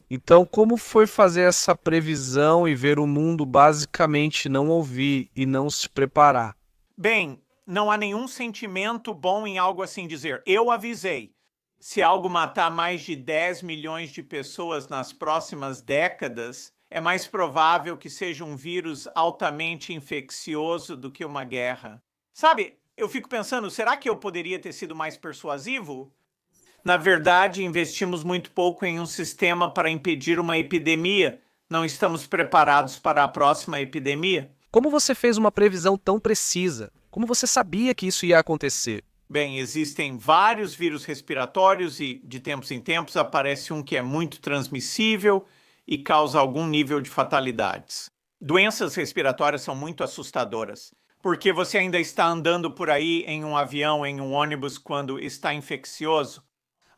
Então, como foi fazer essa previsão e ver o mundo basicamente não ouvir e não se preparar? Bem, não há nenhum sentimento bom em algo assim dizer. Eu avisei. Se algo matar mais de 10 milhões de pessoas nas próximas décadas, é mais provável que seja um vírus altamente infeccioso do que uma guerra. Sabe, eu fico pensando, será que eu poderia ter sido mais persuasivo? Na verdade, investimos muito pouco em um sistema para impedir uma epidemia. Não estamos preparados para a próxima epidemia? Como você fez uma previsão tão precisa? Como você sabia que isso ia acontecer? Bem, existem vários vírus respiratórios e, de tempos em tempos, aparece um que é muito transmissível e causa algum nível de fatalidades. Doenças respiratórias são muito assustadoras, porque você ainda está andando por aí em um avião, em um ônibus, quando está infeccioso.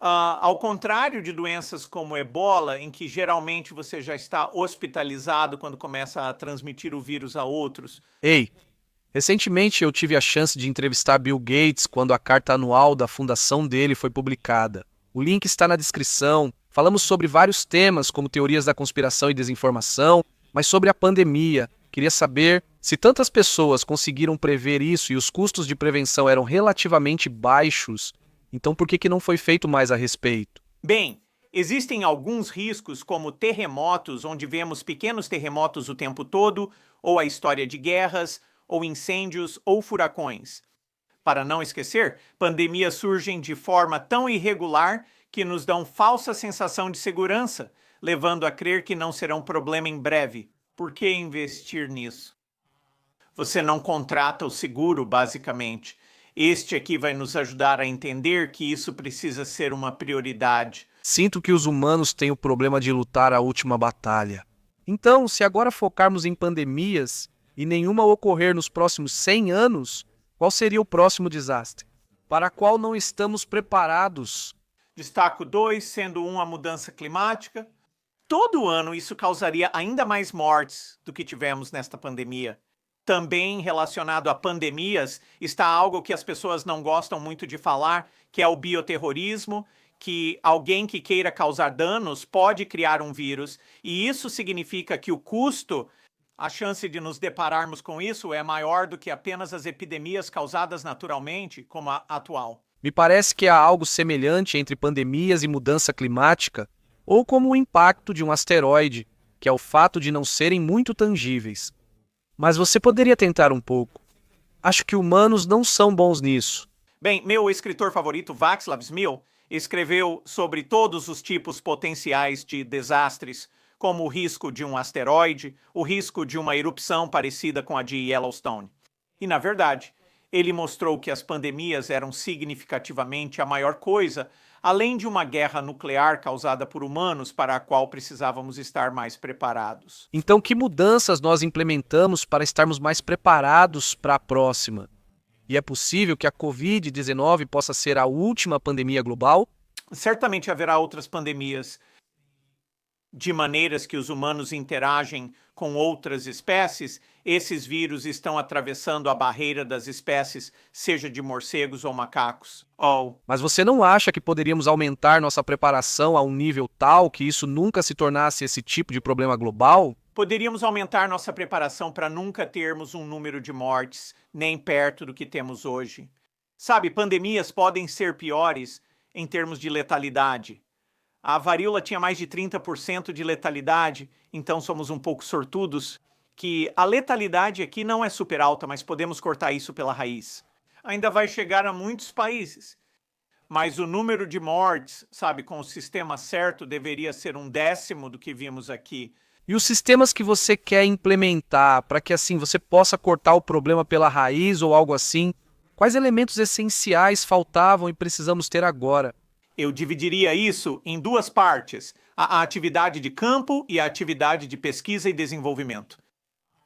Ao contrário de doenças como Ebola, em que geralmente você já está hospitalizado quando começa a transmitir o vírus a outros. Ei, recentemente eu tive a chance de entrevistar Bill Gates quando a carta anual da fundação dele foi publicada. O link está na descrição. Falamos sobre vários temas, como teorias da conspiração e desinformação, mas sobre a pandemia. Queria saber se tantas pessoas conseguiram prever isso e os custos de prevenção eram relativamente baixos, então por que não foi feito mais a respeito? Bem, existem alguns riscos, como terremotos, onde vemos pequenos terremotos o tempo todo, ou a história de guerras, ou incêndios, ou furacões. Para não esquecer, pandemias surgem de forma tão irregular que nos dão falsa sensação de segurança, levando a crer que não serão problema em breve. Por que investir nisso? Você não contrata o seguro, basicamente. Este aqui vai nos ajudar a entender que isso precisa ser uma prioridade. Sinto que os humanos têm o problema de lutar a última batalha. Então, se agora focarmos em pandemias e nenhuma ocorrer nos próximos 100 anos, qual seria o próximo desastre? Para qual não estamos preparados? Destaco dois, sendo um a mudança climática. Todo ano isso causaria ainda mais mortes do que tivemos nesta pandemia. Também relacionado a pandemias está algo que as pessoas não gostam muito de falar, que é o bioterrorismo, que alguém que queira causar danos pode criar um vírus, e isso significa que o custo, a chance de nos depararmos com isso é maior do que apenas as epidemias causadas naturalmente, como a atual. Me parece que há algo semelhante entre pandemias e mudança climática, ou como o impacto de um asteroide, que é o fato de não serem muito tangíveis. Mas você poderia tentar um pouco. Acho que humanos não são bons nisso. Bem, meu escritor favorito, Václav Smil, escreveu sobre todos os tipos potenciais de desastres, como o risco de um asteroide, o risco de uma erupção parecida com a de Yellowstone. E, na verdade, ele mostrou que as pandemias eram significativamente a maior coisa, além de uma guerra nuclear causada por humanos para a qual precisávamos estar mais preparados. Então, que mudanças nós implementamos para estarmos mais preparados para a próxima? E é possível que a Covid-19 possa ser a última pandemia global? Certamente haverá outras pandemias de maneiras que os humanos interagem com outras espécies, esses vírus estão atravessando a barreira das espécies, seja de morcegos ou macacos. Ou, Mas você não acha que poderíamos aumentar nossa preparação a um nível tal que isso nunca se tornasse esse tipo de problema global? poderíamos aumentar nossa preparação para nunca termos um número de mortes nem perto do que temos hoje. Sabe, pandemias podem ser piores em termos de letalidade. A varíola tinha mais de 30% de letalidade, então somos um pouco sortudos que a letalidade aqui não é super alta, mas podemos cortar isso pela raiz. Ainda vai chegar a muitos países, mas o número de mortes, sabe, com o sistema certo, deveria ser um décimo do que vimos aqui. E os sistemas que você quer implementar para que assim você possa cortar o problema pela raiz ou algo assim? Quais elementos essenciais faltavam e precisamos ter agora? Eu dividiria isso em duas partes: a atividade de campo e a atividade de pesquisa e desenvolvimento.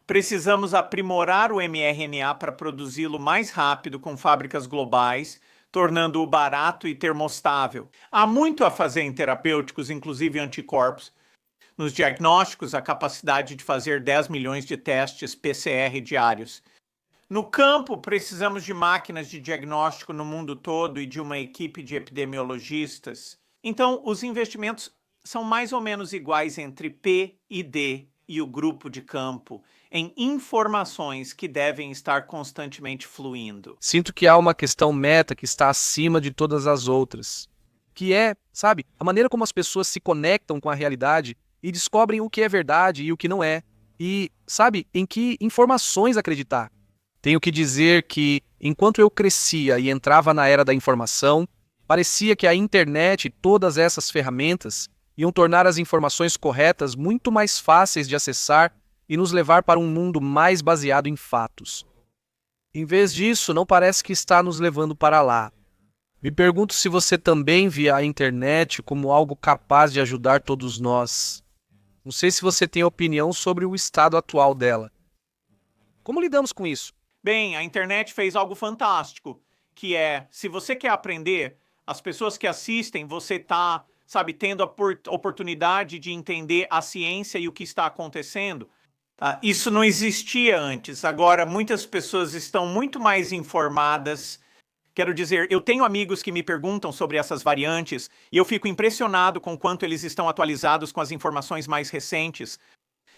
Precisamos aprimorar o mRNA para produzi-lo mais rápido com fábricas globais, tornando-o barato e termostável. Há muito a fazer em terapêuticos, inclusive anticorpos. Nos diagnósticos, a capacidade de fazer 10 milhões de testes PCR diários. No campo, precisamos de máquinas de diagnóstico no mundo todo e de uma equipe de epidemiologistas. Então, os investimentos são mais ou menos iguais entre P e D e o grupo de campo em informações que devem estar constantemente fluindo. Sinto que há uma questão meta que está acima de todas as outras, que é, sabe, a maneira como as pessoas se conectam com a realidade e descobrem o que é verdade e o que não é, e, sabe, em que informações acreditar. Tenho que dizer que, enquanto eu crescia e entrava na era da informação, parecia que a internet e todas essas ferramentas iam tornar as informações corretas muito mais fáceis de acessar e nos levar para um mundo mais baseado em fatos. Em vez disso, não parece que está nos levando para lá. Me pergunto se você também via a internet como algo capaz de ajudar todos nós. Não sei se você tem opinião sobre o estado atual dela. Como lidamos com isso? Bem, a internet fez algo fantástico, que é, se você quer aprender, as pessoas que assistem, você tá, sabe, tendo a oportunidade de entender a ciência e o que está acontecendo. Tá? Isso não existia antes. Agora, muitas pessoas estão muito mais informadas. Quero dizer, eu tenho amigos que me perguntam sobre essas variantes e eu fico impressionado com quanto eles estão atualizados com as informações mais recentes.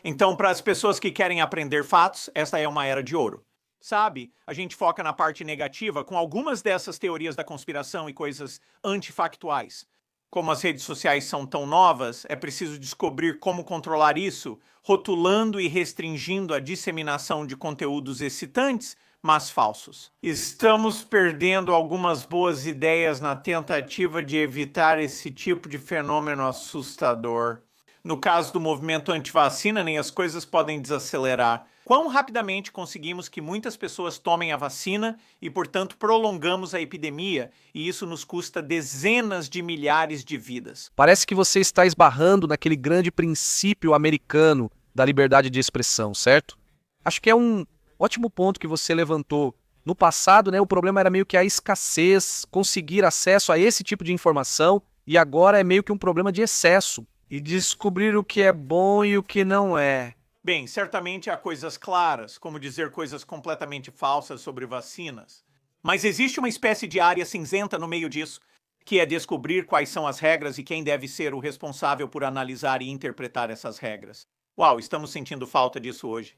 Então, para as pessoas que querem aprender fatos, esta é uma era de ouro. Sabe, a gente foca na parte negativa com algumas dessas teorias da conspiração e coisas antifactuais. Como as redes sociais são tão novas, é preciso descobrir como controlar isso, rotulando e restringindo a disseminação de conteúdos excitantes, mas falsos. Estamos perdendo algumas boas ideias na tentativa de evitar esse tipo de fenômeno assustador. No caso do movimento antivacina, nem as coisas podem desacelerar. Quão rapidamente conseguimos que muitas pessoas tomem a vacina e, portanto, prolongamos a epidemia, e isso nos custa dezenas de milhares de vidas. Parece que você está esbarrando naquele grande princípio americano da liberdade de expressão, certo? Acho que é um ótimo ponto que você levantou. No passado, o problema era meio que a escassez, conseguir acesso a esse tipo de informação, e agora é meio que um problema de excesso. E descobrir o que é bom e o que não é. Bem, certamente há coisas claras, como dizer coisas completamente falsas sobre vacinas. Mas existe uma espécie de área cinzenta no meio disso, que é descobrir quais são as regras e quem deve ser o responsável por analisar e interpretar essas regras. Uau, estamos sentindo falta disso hoje.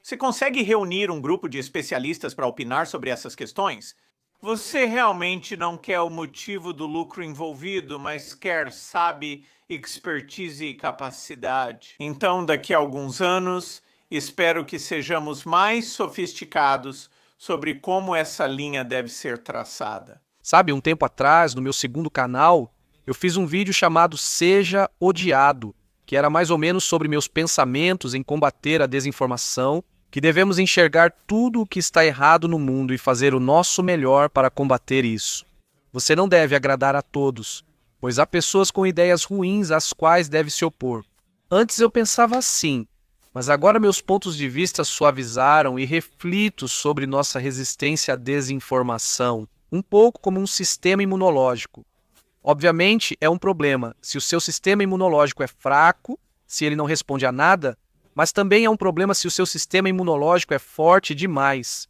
Você consegue reunir um grupo de especialistas para opinar sobre essas questões? Você realmente não quer o motivo do lucro envolvido, mas quer, sabe, expertise e capacidade. Então, daqui a alguns anos, espero que sejamos mais sofisticados sobre como essa linha deve ser traçada. Sabe, um tempo atrás, no meu segundo canal, eu fiz um vídeo chamado Seja Odiado, que era mais ou menos sobre meus pensamentos em combater a desinformação, que devemos enxergar tudo o que está errado no mundo e fazer o nosso melhor para combater isso. Você não deve agradar a todos, pois há pessoas com ideias ruins às quais deve se opor. Antes eu pensava assim, mas agora meus pontos de vista suavizaram e reflito sobre nossa resistência à desinformação, um pouco como um sistema imunológico. Obviamente é um problema se o seu sistema imunológico é fraco, se ele não responde a nada, mas também é um problema se o seu sistema imunológico é forte demais.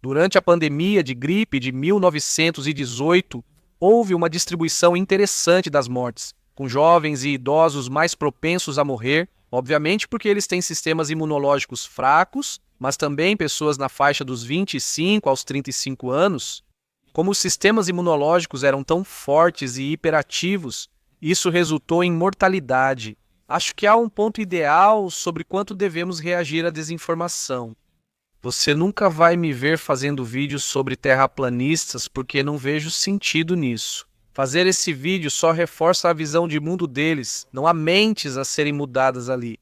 Durante a pandemia de gripe de 1918, houve uma distribuição interessante das mortes, com jovens e idosos mais propensos a morrer, obviamente porque eles têm sistemas imunológicos fracos, mas também pessoas na faixa dos 25 aos 35 anos. Como os sistemas imunológicos eram tão fortes e hiperativos, isso resultou em mortalidade. Acho que há um ponto ideal sobre quanto devemos reagir à desinformação. Você nunca vai me ver fazendo vídeos sobre terraplanistas porque não vejo sentido nisso. Fazer esse vídeo só reforça a visão de mundo deles, não há mentes a serem mudadas ali.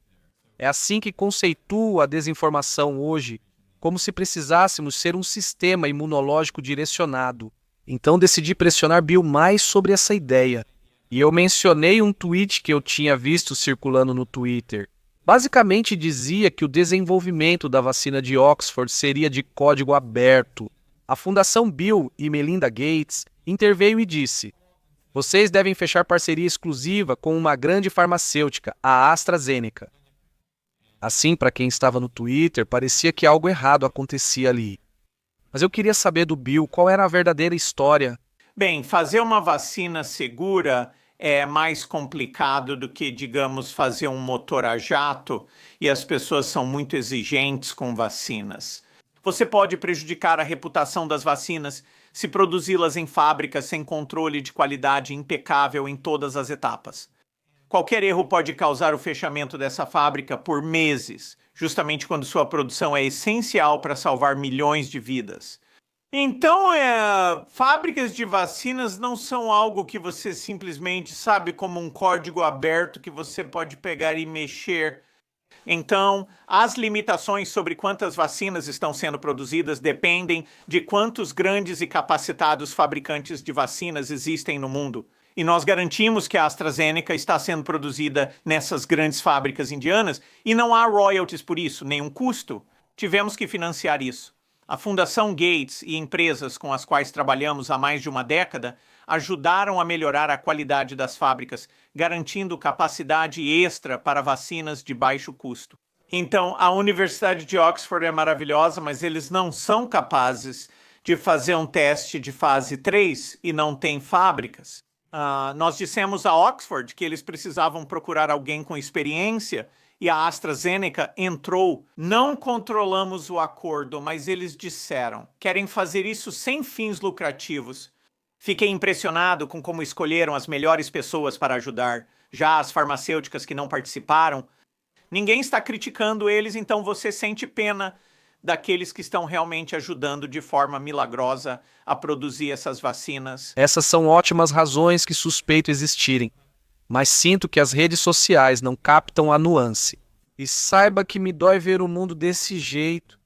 É assim que conceituo a desinformação hoje, como se precisássemos ser um sistema imunológico direcionado. Então decidi pressionar Bill mais sobre essa ideia. E eu mencionei um tweet que eu tinha visto circulando no Twitter. Basicamente dizia que o desenvolvimento da vacina de Oxford seria de código aberto. A Fundação Bill e Melinda Gates interveio e disse: vocês devem fechar parceria exclusiva com uma grande farmacêutica, a AstraZeneca. Assim, para quem estava no Twitter, parecia que algo errado acontecia ali. Mas eu queria saber do Bill qual era a verdadeira história. Bem, fazer uma vacina segura é mais complicado do que, digamos, fazer um motor a jato, e as pessoas são muito exigentes com vacinas. Você pode prejudicar a reputação das vacinas se produzi-las em fábricas sem controle de qualidade impecável em todas as etapas. Qualquer erro pode causar o fechamento dessa fábrica por meses, justamente quando sua produção é essencial para salvar milhões de vidas. Então, fábricas de vacinas não são algo que você simplesmente sabe como um código aberto que você pode pegar e mexer. Então, as limitações sobre quantas vacinas estão sendo produzidas dependem de quantos grandes e capacitados fabricantes de vacinas existem no mundo. E nós garantimos que a AstraZeneca está sendo produzida nessas grandes fábricas indianas e não há royalties por isso, nenhum custo. Tivemos que financiar isso. A Fundação Gates e empresas com as quais trabalhamos há mais de uma década ajudaram a melhorar a qualidade das fábricas, garantindo capacidade extra para vacinas de baixo custo. Então, a Universidade de Oxford é maravilhosa, mas eles não são capazes de fazer um teste de fase 3 e não têm fábricas. Nós dissemos a Oxford que eles precisavam procurar alguém com experiência e a AstraZeneca entrou. Não controlamos o acordo, mas eles disseram: querem fazer isso sem fins lucrativos. Fiquei impressionado com como escolheram as melhores pessoas para ajudar. Já as farmacêuticas que não participaram, ninguém está criticando eles, então você sente pena daqueles que estão realmente ajudando de forma milagrosa a produzir essas vacinas. Essas são ótimas razões que suspeito existirem, mas sinto que as redes sociais não captam a nuance. E saiba que me dói ver o mundo desse jeito.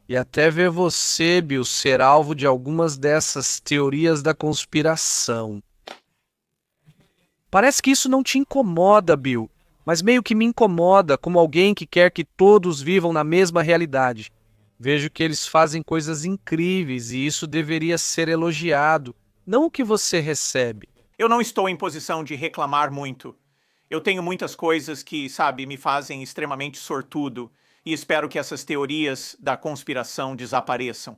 E até ver você, Bill, ser alvo de algumas dessas teorias da conspiração. Parece que isso não te incomoda, Bill, mas meio que me incomoda como alguém que quer que todos vivam na mesma realidade. Vejo que eles fazem coisas incríveis e isso deveria ser elogiado, não o que você recebe. Eu não estou em posição de reclamar muito. Eu tenho muitas coisas que, me fazem extremamente sortudo e espero que essas teorias da conspiração desapareçam.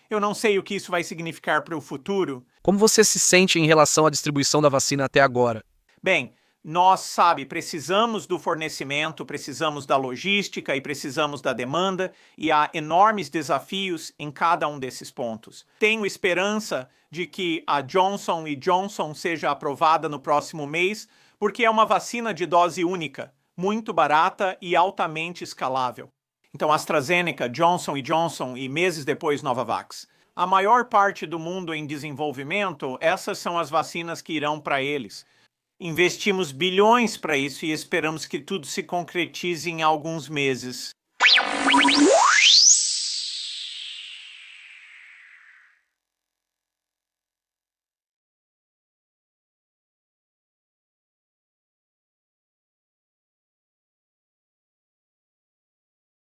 Eu não sei o que isso vai significar para o futuro. Como você se sente em relação à distribuição da vacina até agora? Bem, nós, precisamos do fornecimento, precisamos da logística e precisamos da demanda, e há enormes desafios em cada um desses pontos. Tenho esperança de que a Johnson & Johnson seja aprovada no próximo mês, porque é uma vacina de dose única, muito barata e altamente escalável. Então, AstraZeneca, Johnson & Johnson e meses depois Novavax. A maior parte do mundo em desenvolvimento, essas são as vacinas que irão para eles. Investimos bilhões para isso e esperamos que tudo se concretize em alguns meses.